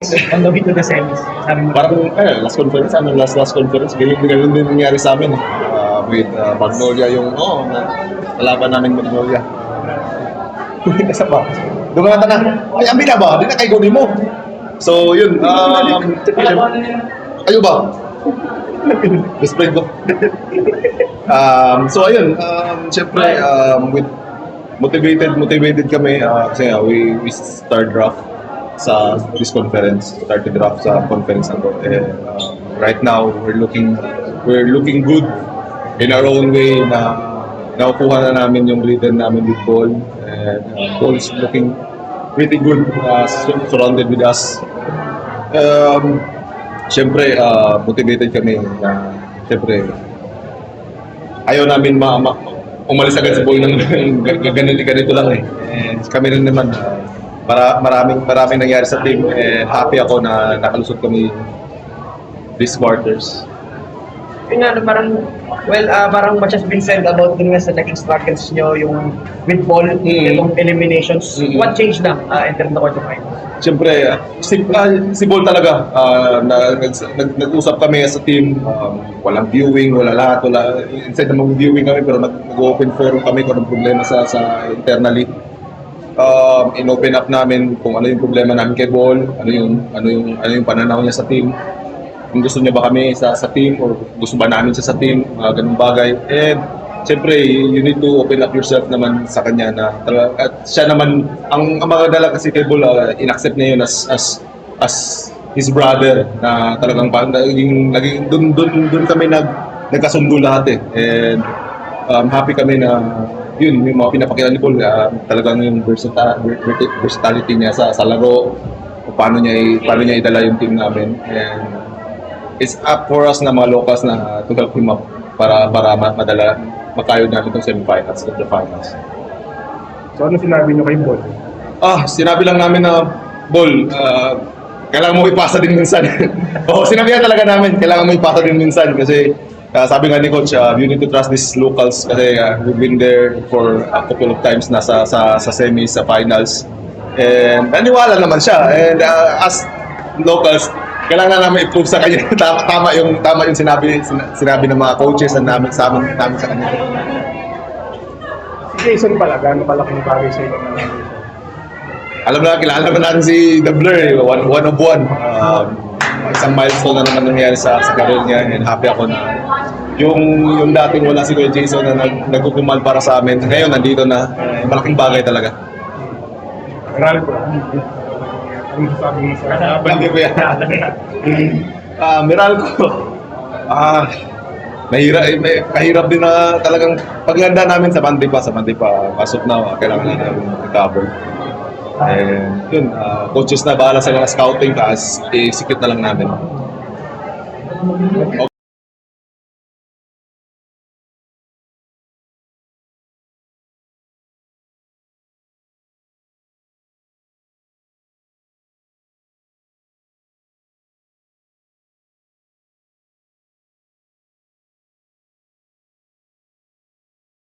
on the way to the semis. Sabi mo, Parang last conference, last conference, ganyan din nangyari sa amin. With Magnolia yung, nalaban namin Magnolia. Isa pa. Dumata na. Ay, ambi na ba? Di na kay Goni mo. So, yun. Ayo ba? Best friend ko. So, ayun. Siyempre, with motivated kami kasi we start draft sa this conference, started draft sa conference na to. Right now we're looking good in our own way na nakukuha na namin yung rhythm namin with ball, and ball is looking pretty good surrounded with us. Siyempre motivated kami na siyempre ayaw namin umalis agad sa ball ng ganito lang eh. And kami rin naman maraming nangyari sa team, and happy ako na nakalusot kami this quarters. yun nga, parang much has been said about dun nga sa naging struggles nyo, yung with ball, itong eliminations. What changed na in terms of the quarterfinals? Siyempre, si Ball talaga, nag-usap kami as a team, walang viewing, instead na mag-viewing kami, pero nag-open forum kami kung anong problema sa internally. In-open up namin kung ano yung problema namin kay Ball, ano yung pananaw niya sa team, kung gusto niya ba kami sa team or gusto ba namin siya sa team, ganung bagay. And siyempre, you need to open up yourself naman sa kanya na at siya naman, ang magandala kasi kay Ball, in-accept niya yun as his brother na talagang naging doon kami nagkasundo lahat eh. And happy kami na yun, yung mga pinapakita ni Paul, talagang yung versatility niya sa laro, paano niya idala yung team namin. And it's up for us na mga locals na to help him up para makayod namin itong semifinals at the finals. So ano sinabi niyo kay Ball? Sinabi lang namin na Ball, kailangan mo ipasa din minsan. Sinabihan talaga namin, kailangan mo ipasa din minsan kasi sabi nga ni Coach, you need to trust these locals kasi we've been there for a couple of times na sa semis, sa finals. And naniwala naman siya. And as locals, kailangan namin i-prove sa kanya tama yung sinabi ng mga coaches na namin sa kanya. Si Jason pala, gano'ng kalaking bagay sa inyo? Kilala naman natin si The Blur, one of one. Isang milestone na naman nangyari sa career niya, and happy ako na yung dating wala si Kuya Jason na nagkukumal para sa amin, ngayon nandito na. Malaking bagay talaga. Meralco, ano sabi mo sa laban? Meralco, mahirap din na talagang paglanda namin sa Monday pa. Pasok na, kailangan na namin recover. And yun, coaches na bahala sa mga scouting, tapos i-execute na lang namin.